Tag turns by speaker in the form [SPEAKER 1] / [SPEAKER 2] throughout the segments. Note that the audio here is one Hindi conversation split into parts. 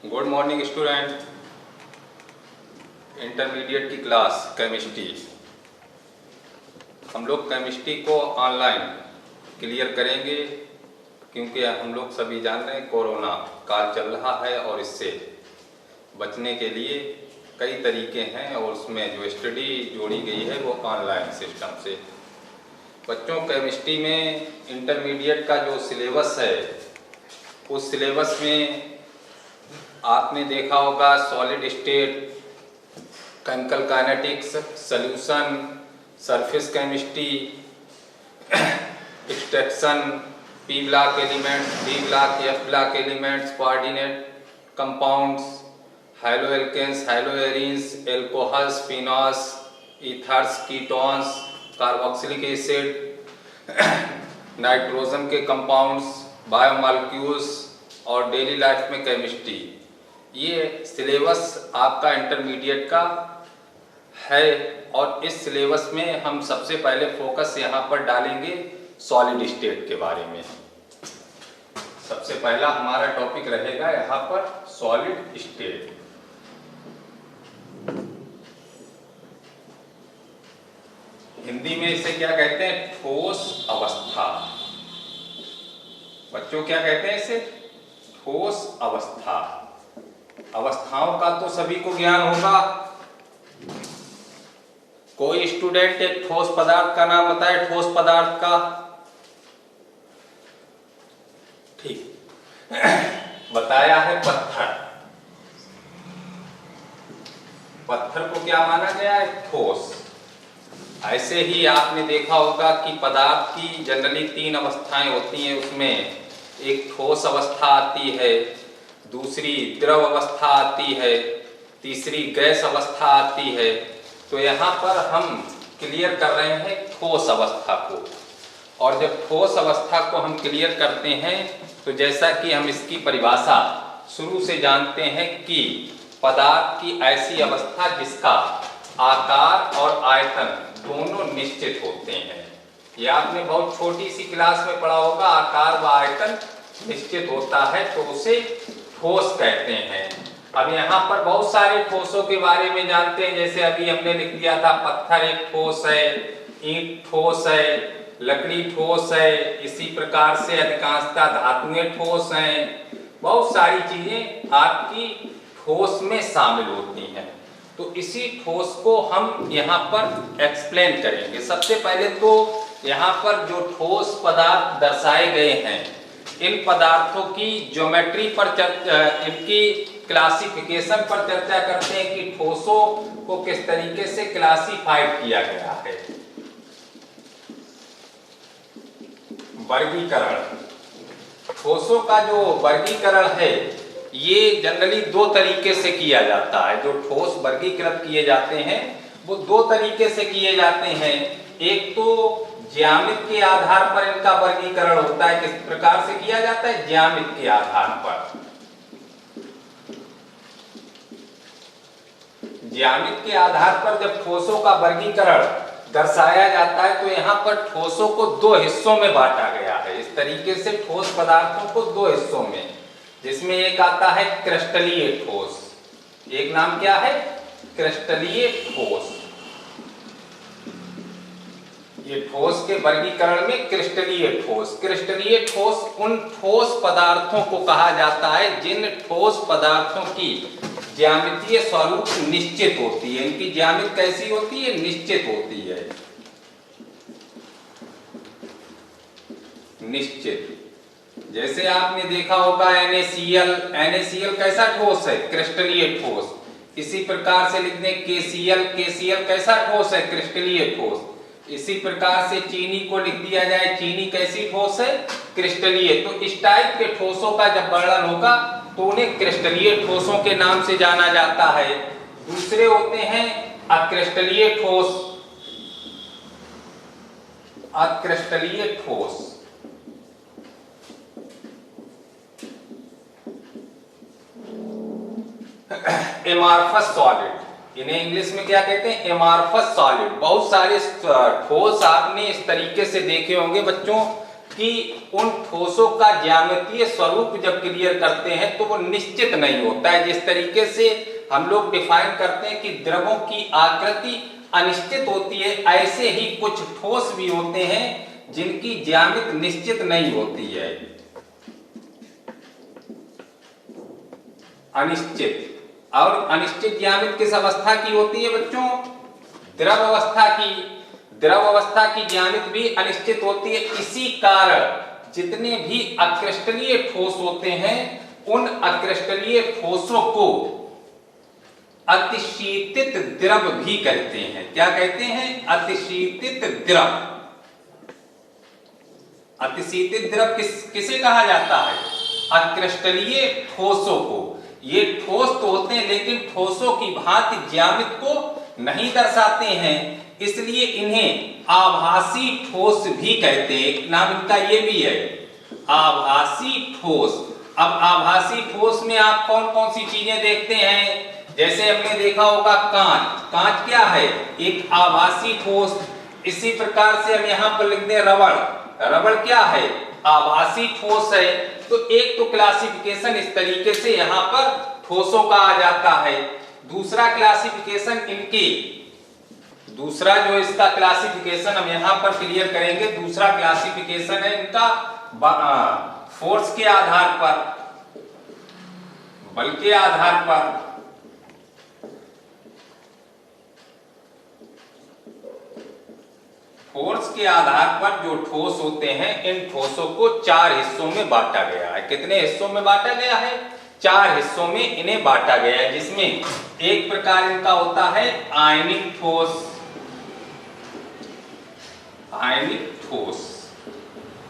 [SPEAKER 1] Good morning student. इंटरमीडिएट की क्लास केमिस्ट्री, हम लोग केमिस्ट्री को ऑनलाइन क्लियर करेंगे क्योंकि हम लोग सभी जान रहे हैं कोरोना काल चल रहा है और इससे बचने के लिए कई तरीके हैं और उसमें जो स्टडी जोड़ी गई है वो ऑनलाइन सिस्टम से। बच्चों, केमिस्ट्री में इंटरमीडिएट का जो सिलेबस है उस सिलेबस में आपने देखा होगा solid state, chemical kinetics, solution, surface chemistry, extraction, p block elements, d block, f block elements, coordinate compounds, haloalkanes, haloarenes, alcohols, phenols, ethers, ketones, carboxylic acid, nitrogen के कंपाउंड्स, बायोमॉलिक्यूल्स और डेली लाइफ में केमिस्ट्री। ये सिलेबस आपका इंटरमीडिएट का है और इस सिलेबस में हम सबसे पहले फोकस यहाँ पर डालेंगे सॉलिड स्टेट के बारे में। सबसे पहला हमारा टॉपिक रहेगा यहाँ पर सॉलिड स्टेट। हिंदी में इसे क्या कहते हैं? ठोस अवस्था। बच्चों, क्या कहते हैं इसे? ठोस अवस्था। अवस्थाओं का तो सभी को ज्ञान होगा। कोई स्टूडेंट एक ठोस पदार्थ का नाम बताए, ठोस पदार्थ का। ठीक बताया है पत्थर। पत्थर को क्या माना गया है? ठोस। ऐसे ही आपने देखा होगा कि पदार्थ की जनरली 3 अवस्थाएं होती हैं। उसमें एक ठोस अवस्था आती है, दूसरी द्रव अवस्था आती है, तीसरी गैस अवस्था आती है। तो यहाँ पर हम क्लियर कर रहे हैं ठोस अवस्था को। और जब ठोस अवस्था को हम क्लियर करते हैं तो जैसा कि हम इसकी परिभाषा शुरू से जानते हैं कि पदार्थ की ऐसी अवस्था जिसका आकार और आयतन दोनों निश्चित होते हैं। ये आपने बहुत छोटी सी क्लास में पढ़ा होगा, आकार व आयतन निश्चित होता है तो उसे ठोस कहते हैं। अब यहाँ पर बहुत सारे ठोसों के बारे में जानते हैं। जैसे अभी हमने लिख दिया था पत्थर एक ठोस है, ईंट ठोस है, लकड़ी ठोस है, इसी प्रकार से अधिकांशतः धातुएं ठोस हैं। बहुत सारी चीजें आपकी ठोस में शामिल होती हैं। तो इसी ठोस को हम यहाँ पर एक्सप्लेन करेंगे। सबसे पहले तो यहाँ पर जो ठोस पदार्थ दर्शाए गए हैं इन पदार्थों की ज्योमेट्री पर इनकी क्लासिफिकेशन पर चर्चा करते हैं कि ठोसों को किस तरीके से क्लासिफाइड किया गया है। वर्गीकरण। ठोसों का जो वर्गीकरण है ये जनरली 2 तरीके से किया जाता है। जो ठोस वर्गीकृत किए जाते हैं वो 2 तरीके से किए जाते हैं। एक तो ज्यामिति के आधार पर इनका वर्गीकरण होता है। किस प्रकार से किया जाता है? ज्यामिति के आधार पर। ज्यामिति के आधार पर जब ठोसों का वर्गीकरण दर्शाया जाता है तो यहाँ पर ठोसों को 2 हिस्सों में बांटा गया है। इस तरीके से ठोस पदार्थों को 2 हिस्सों में, जिसमें एक आता है क्रिस्टलीय ठोस। एक नाम क्या है? क्रिस्टलीय ठोस। ये ठोस के वर्गीकरण में क्रिस्टलीय ठोस। क्रिस्टलीय ठोस उन ठोस पदार्थों को कहा जाता है जिन ठोस पदार्थों की ज्यामितीय स्वरूप निश्चित होती है। इनकी ज्यामिति कैसी होती है? निश्चित होती है। निश्चित। जैसे आपने देखा होगा NaCl। NaCl कैसा ठोस है? क्रिस्टलीय ठोस। इसी प्रकार से लिख दें KCl। KCl कैसा ठोस है? क्रिस्टलीय ठोस। इसी प्रकार से चीनी को लिख दिया जाए, चीनी कैसी ठोस है? क्रिस्टलीय। तो इस टाइप के ठोसों का जब वर्णन होगा तो उन्हें क्रिस्टलीय ठोसों के नाम से जाना जाता है। दूसरे होते हैं अक्रिस्टलीय ठोस। अक्रिस्टलीय ठोस। Amorphous solid. इन्हें इंग्लिश में क्या कहते हैं? Amorphous solid. बहुत सारे ठोस आपने इस तरीके से देखे होंगे बच्चों कि उन ठोसों का ज्यामितीय स्वरूप जब क्लियर करते हैं तो वो निश्चित नहीं होता है। जिस तरीके से हम लोग डिफाइन करते हैं कि द्रवों की आकृति अनिश्चित होती है, ऐसे ही कुछ ठोस भी होते हैं जिनकी ज्यामिति निश्चित नहीं होती है। अनिश्चित और अनिश्चित ज्यामिति किस अवस्था की होती है बच्चों? द्रव अवस्था की। द्रव अवस्था की ज्यामिति भी अनिश्चित होती है। इसी कारण जितने भी अक्रिस्टलीय ठोस होते हैं उन अक्रिस्टलीय ठोसों को अतिशीतित द्रव भी कहते हैं। क्या कहते हैं? अतिशीतित द्रव। अतिशीतित द्रव किसे कहा जाता है? अक्रिस्टलीय ठोसों को। ये ठोस तो होते हैं लेकिन ठोसों की भांति ज्यामिति को नहीं दर्शाते हैं, इसलिए इन्हें आभासी ठोस भी कहते हैं। नाम इनका ये भी है, आभासी ठोस। अब आभासी ठोस में आप कौन कौन सी चीजें देखते हैं? जैसे हमने देखा होगा कांच। कांच क्या है? एक आभासी ठोस। इसी प्रकार से हम यहाँ पर लिख दें रबड़। रबड़ क्या है? आभासी ठोस है। तो एक तो क्लासिफिकेशन इस तरीके से यहाँ पर ठोसों का आ जाता है। दूसरा क्लासिफिकेशन इनकी, दूसरा जो इसका क्लासिफिकेशन हम यहाँ पर क्लियर करेंगे, दूसरा क्लासिफिकेशन है इनका फोर्स के आधार पर, बल के आधार पर। फोर्स के आधार पर जो ठोस होते हैं, इन ठोसों को 4 हिस्सों में बांटा गया है। कितने हिस्सों में बांटा गया है? 4 हिस्सों में इन्हें बांटा गया है, जिसमें एक प्रकार इनका होता है आयनिक ठोस। आयनिक ठोस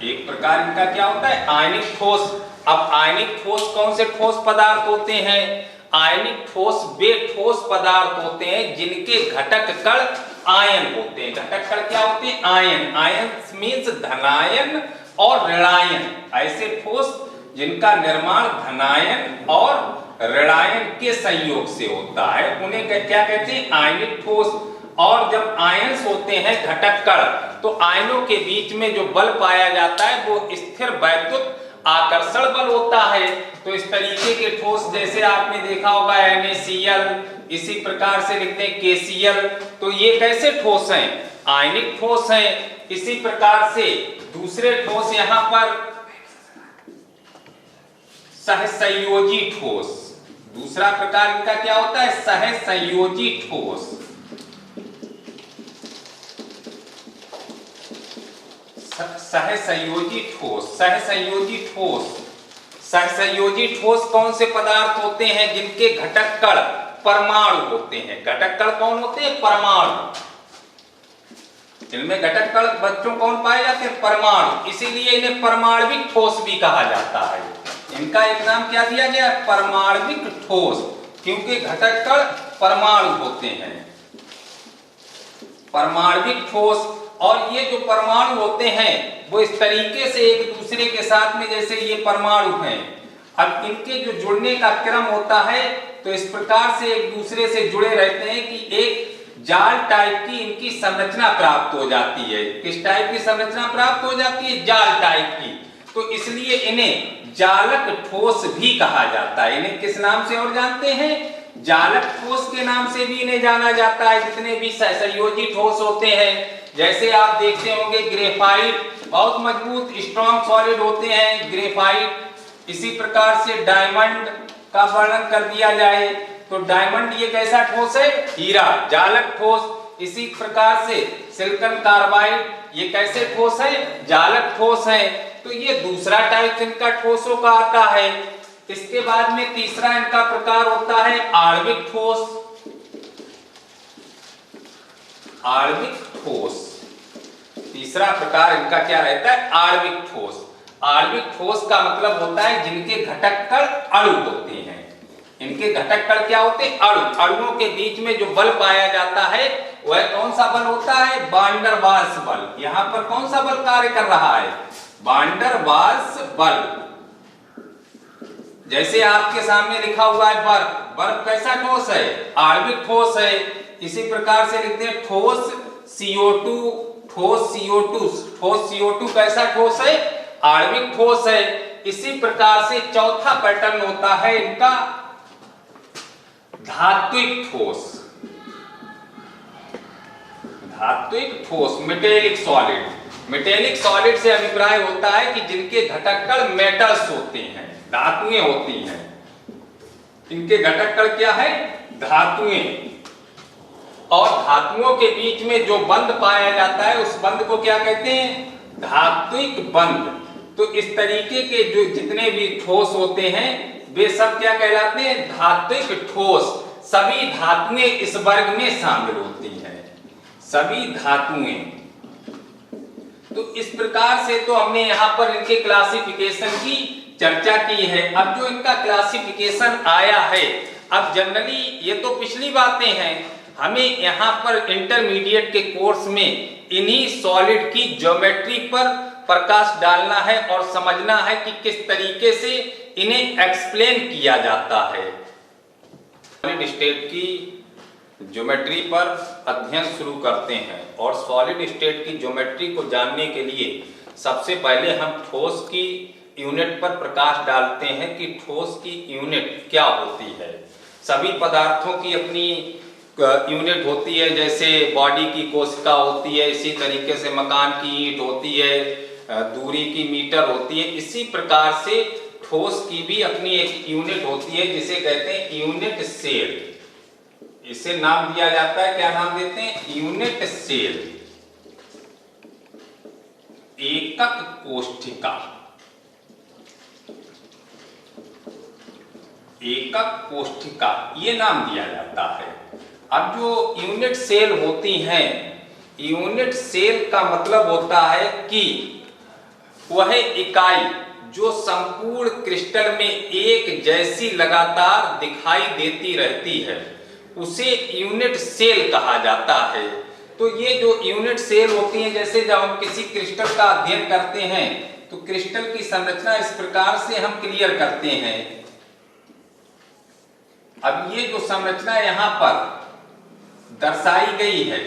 [SPEAKER 1] एक प्रकार इनका क्या होता है? आयनिक ठोस। अब आयनिक ठोस कौन से ठोस पदार्थ होते हैं? आयनिक ठोस वे ठोस पदार्थ होते हैं जिनके घटक कण आयन होते हैं। घटक कण क्या होते हैं? आयन। आयन मीन्स धनायन और ऋणायन। ऐसे ठोस जिनका निर्माण धनायन और ऋणायन के संयोग से होता है उन्हें क्या कहते हैं? आयनिक ठोस। और जब आयन्स होते हैं घटक कण, तो आयनों के बीच में जो बल पाया जाता है वो स्थिर वैद्युत आकर्षण बल होता है। तो इस तरीके के ठोस जैसे आपने देखा होगा NaCl, इसी प्रकार से लिखते हैं KCl। तो ये कैसे ठोस हैं? आयनिक ठोस हैं। इसी प्रकार से दूसरे ठोस यहाँ पर सहसंयोजी ठोस। दूसरा प्रकार इनका क्या होता है? सहसंयोजी ठोस। सहसंयोजी ठोस। सहसंयोजी ठोस। सहसंयोजी ठोस कौन से पदार्थ होते हैं? जिनके घटक कण परमाणु होते हैं। घटक कण कौन होते हैं? परमाणु। इनमें घटक कण बच्चों कौन पाए जाते हैं? परमाणु। इसीलिए इन्हें परमाणविक ठोस भी कहा जाता है। इनका एक नाम क्या दिया गया है? परमाणविक ठोस, क्योंकि घटक कण परमाणु होते हैं। परमाणविक ठोस। और ये जो परमाणु होते हैं वो इस तरीके से एक दूसरे के साथ में, जैसे ये परमाणु हैं, अब इनके जो जुड़ने का क्रम होता है तो इस प्रकार से एक दूसरे से जुड़े रहते हैं कि एक जाल टाइप की इनकी संरचना प्राप्त हो जाती है। किस टाइप की संरचना प्राप्त हो जाती है? जाल टाइप की। तो इसलिए इन्हें जालक ठोस भी कहा जाता है। इन्हें किस नाम से और जानते हैं? जालक ठोस के नाम से भी इन्हें जाना जाता है। जितने भी सहसंयोजी ठोस होते हैं, जैसे आप देखते होंगे ग्रेफाइट बहुत मजबूत स्ट्रॉन्ग सॉलिड होते हैं, ग्रेफाइट। इसी प्रकार से डायमंड का वर्णन कर दिया जाए तो डायमंड ये कैसा ठोस है? हीरा, जालक ठोस। इसी प्रकार से सिलिकॉन कार्बाइड ये कैसे ठोस है? जालक ठोस है। तो ये दूसरा टाइप इनका ठोसों का आता है। इसके बाद में तीसरा इनका प्रकार होता है आणविक ठोस। आणविक ठोस तीसरा प्रकार इनका क्या रहता है? आणविक ठोस। आणविक ठोस का मतलब होता है जिनके घटक कण अणु होते हैं। इनके घटक कण क्या होते हैं? अणु। अणुओं के बीच में जो बल पाया जाता है वह कौन सा बल होता है? वान डर वाल्स बल। यहाँ पर कौन सा बल कार्य कर रहा है? वान डर वाल्स बल। जैसे आपके सामने लिखा हुआ है बर्फ। बर्फ कैसा ठोस है? आणविक ठोस है। इसी प्रकार से लिखते हैं ठोस CO2। ठोस CO2 कैसा ठोस है? आणविक ठोस है। इसी प्रकार से चौथा पैटर्न होता है इनका धात्विक ठोस। धात्विक ठोस मेटेलिक सॉलिड। मेटेलिक सॉलिड से अभिप्राय होता है कि जिनके घटक कण मेटल्स होते हैं, धातुएं होती हैं। इनके घटक कण क्या है? धातुएं। और धातुओं के बीच में जो बंध पाया जाता है उस बंध को क्या कहते हैं? धात्विक बंध। तो इस तरीके के जो जितने भी ठोस होते हैं वे सब क्या कहलाते हैं? धात्विक ठोस। सभी धातुएं इस वर्ग में शामिल होती हैं, सभी धातुएं। तो इस प्रकार से तो हमने यहाँ पर इनके क्लासिफिकेशन की चर्चा की है। अब जो इनका क्लासिफिकेशन आया है, अब जनरली ये तो पिछली बातें हैं, हमें यहाँ पर इंटरमीडिएट के कोर्स में इन्हीं सॉलिड की ज्योमेट्री पर प्रकाश डालना है और समझना है कि किस तरीके से इन्हें एक्सप्लेन किया जाता है। सॉलिड स्टेट की ज्योमेट्री पर अध्ययन शुरू करते हैं और सॉलिड स्टेट की ज्योमेट्री को जानने के लिए सबसे पहले हम ठोस की यूनिट पर प्रकाश डालते हैं कि ठोस की यूनिट क्या होती है। सभी पदार्थों की अपनी यूनिट होती है, जैसे बॉडी की कोशिका होती है, इसी तरीके से मकान की ईंट होती है, दूरी की मीटर होती है। इसी प्रकार से ठोस की भी अपनी एक यूनिट होती है जिसे कहते हैं यूनिट सेल। इसे नाम दिया जाता है, क्या नाम देते हैं? यूनिट सेल, एकक कोशिका। एकक कोशिका ये नाम दिया जाता है। अब जो यूनिट सेल होती हैं, यूनिट सेल का मतलब होता है कि वह इकाई जो संपूर्ण क्रिस्टल में एक जैसी लगातार दिखाई देती रहती है उसे यूनिट सेल कहा जाता है। तो ये जो यूनिट सेल होती हैं, जैसे जब हम किसी क्रिस्टल का अध्ययन करते हैं तो क्रिस्टल की संरचना इस प्रकार से हम क्लियर करते हैं। अब ये जो संरचना यहां पर दर्शाई गई है,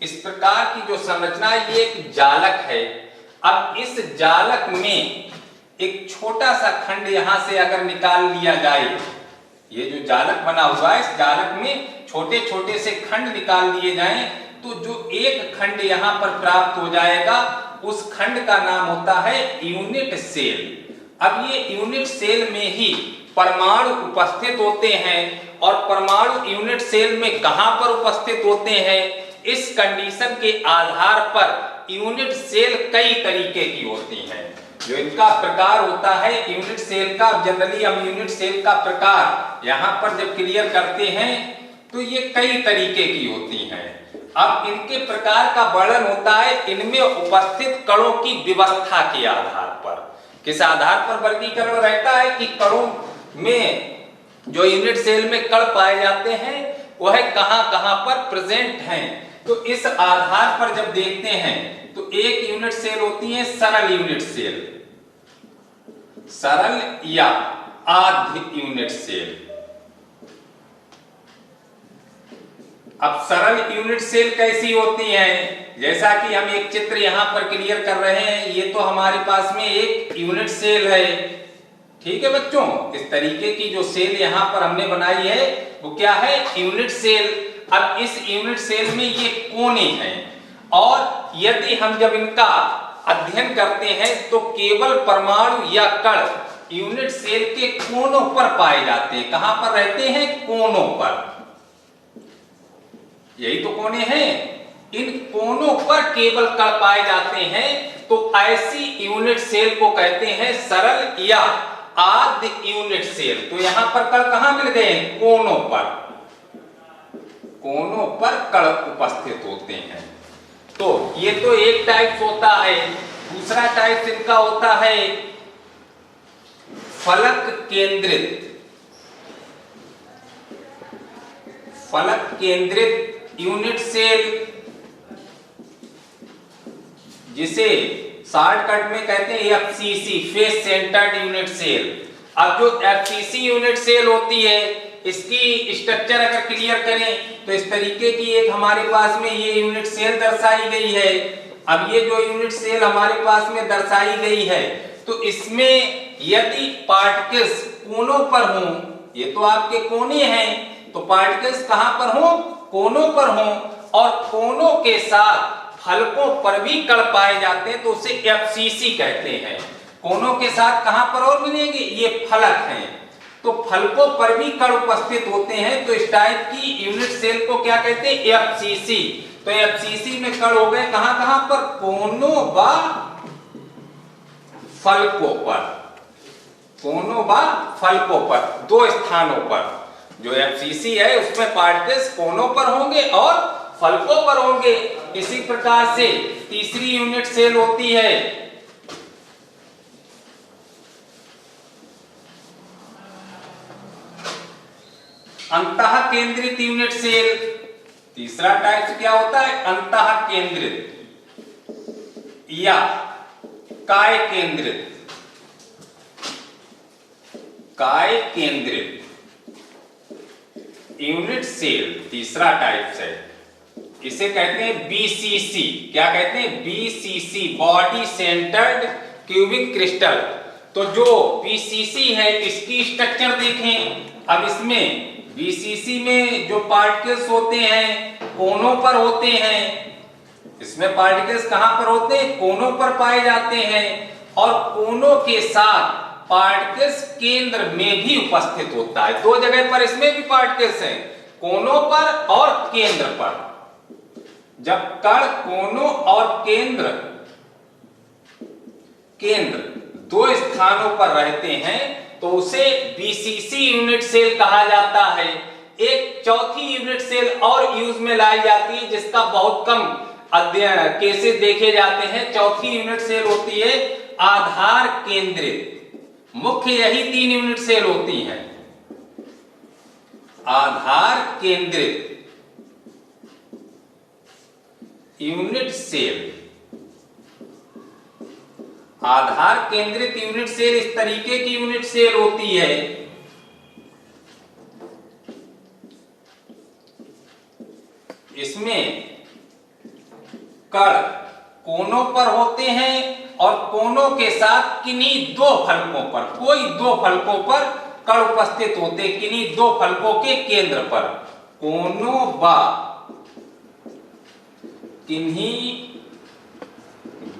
[SPEAKER 1] इस प्रकार की जो संरचना ये एक जालक है। अब इस जालक में एक छोटा सा खंड यहां से अगर निकाल लिया जाए, ये जो जालक बना हुआ है इस जालक में छोटे छोटे से खंड निकाल लिए जाएं तो जो एक खंड यहां पर प्राप्त हो जाएगा उस खंड का नाम होता है यूनिट सेल। अब ये यूनिट सेल में ही परमाणु उपस्थित होते हैं और परमाणु यूनिट सेल में कहां पर उपस्थित होते हैं, इस कंडीशन के आधार पर यूनिट सेल कई तरीके की होती हैं। जो इनका प्रकार होता है यूनिट सेल का, जनरली हम यूनिट सेल का प्रकार यहां पर जब क्लियर करते हैं तो ये कई तरीके की होती हैं। अब इनके प्रकार का वर्णन होता है इनमें उपस्थित कणों की व्यवस्था के आधार पर। किस आधार पर वर्गीकरण रहता है कि कणों में जो यूनिट सेल में कण पाए जाते हैं वह कहां कहां पर प्रेजेंट हैं। तो इस आधार पर जब देखते हैं तो एक यूनिट सेल होती है सरल यूनिट सेल, सरल या आद्य यूनिट सेल। अब सरल यूनिट सेल कैसी होती हैं, जैसा कि हम एक चित्र यहां पर क्लियर कर रहे हैं, ये तो हमारे पास में एक यूनिट सेल है। ठीक है बच्चों, इस तरीके की जो सेल यहां पर हमने बनाई है वो क्या है? Unit cell. अब इस यूनिट सेल में ये कोने हैं और यदि हम जब इनका अध्ययन करते हैं तो केवल परमाणु या कण यूनिट सेल के कोनों पर पाए जाते हैं। कहां पर रहते हैं? कोनों पर। यही तो कोने हैं, इन कोनों पर केवल कण पाए जाते हैं। तो ऐसी यूनिट सेल को कहते हैं सरल या आद्य यूनिट सेल। तो यहां पर कण कहां मिल गए? कोनों पर। कोनों पर कण उपस्थित होते हैं। तो ये तो एक टाइप होता है। दूसरा टाइप इनका होता है फलक केंद्रित। फलक केंद्रित यूनिट सेल जिसे शॉर्टकट में कहते हैं FCC, face centred unit cell. अब जो एफसीसी यूनिट सेल होती है, इसकी स्ट्रक्चर अगर क्लियर करें तो इस तरीके की एक हमारे पास में ये यूनिट सेल दर्शाई गई है। अब ये जो यूनिट सेल हमारे पास में दर्शाई गई है, तो इसमें यदि पार्टिकल्स कोनों पर हों, ये तो आपके कोने हैं, तो पार्टिकल्स कहां पर हों? कोनों पर हों, और कोनों के साथ फलकों पर भी कण पाए जाते हैं, तो उसे एफसीसी कहते हैं। कोनों के साथ कहां पर और मिलेंगे? ये फलक हैं, तो फलकों पर भी कण उपस्थित होते हैं, तो इस टाइप की यूनिट सेल को क्या कहते हैं? एफसीसी। तो एफसीसी में कण हो गए कहां कहां पर? कोनों व फलकों पर, कोनों व फलकों पर, दो स्थानों पर। जो एफसीसी है उसमें पार्टिकल्स कोनों पर होंगे और फलकों पर होंगे। इसी प्रकार से तीसरी यूनिट सेल होती है अंतः केंद्रित यूनिट सेल। तीसरा टाइप क्या होता है? अंतः केंद्रित या काय केंद्रित, काय केंद्रित यूनिट सेल तीसरा टाइप है। इसे कहते हैं बीसीसी। क्या कहते हैं? BCC, body centred cubic crystal. तो जो बीसीसी है इसकी स्ट्रक्चर देखें। अब इसमें बीसीसी में जो पार्टिकल्स होते हैं कोनों पर होते हैं। इसमें पार्टिकल्स कहां पर होते हैं? कोनों पर पाए जाते हैं, और कोनों के साथ पार्टिकल्स केंद्र में भी उपस्थित होता है। दो जगह पर इसमें भी पार्टिकल्स हैं, कोनों पर और केंद्र पर। जब कण कोनों और केंद्र दो स्थानों पर रहते हैं तो उसे बीसीसी यूनिट सेल कहा जाता है। एक चौथी यूनिट सेल और यूज में लाई जाती है, जिसका बहुत कम अध्ययन केसेस देखे जाते हैं। चौथी यूनिट सेल होती है आधार केंद्रित। मुख्य यही तीन यूनिट सेल होती हैं, आधार केंद्रित यूनिट सेल। आधार केंद्रित यूनिट सेल इस तरीके की यूनिट सेल होती है इसमें कण कोनों पर होते हैं और कोनों के साथ किन्हीं दो फलकों पर, कोई दो फलकों पर कण उपस्थित होते, किन्हीं दो फलकों के केंद्र पर। कोनों व किन्हीं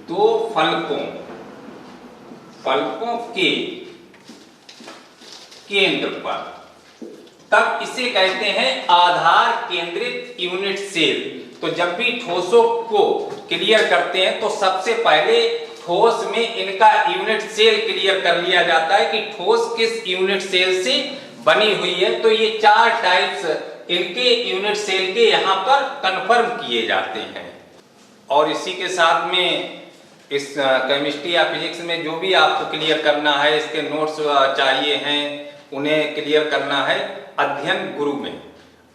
[SPEAKER 1] दो फलकों के केंद्र पर, तब इसे कहते हैं आधार केंद्रित यूनिट सेल। तो जब भी ठोसों को क्लियर करते हैं तो सबसे पहले ठोस में इनका यूनिट सेल क्लियर कर लिया जाता है कि ठोस किस यूनिट सेल से बनी हुई है। तो ये चार टाइप्स इनके यूनिट सेल के यहाँ पर कंफर्म किए जाते हैं। और इसी के साथ में इस केमिस्ट्री या फिजिक्स में जो भी आपको क्लियर करना है, इसके नोट्स चाहिए हैं, उन्हें क्लियर करना है, अध्ययन गुरु में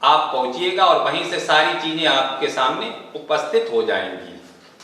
[SPEAKER 1] आप पहुंचिएगा और वहीं से सारी चीजें आपके सामने उपस्थित हो जाएंगी।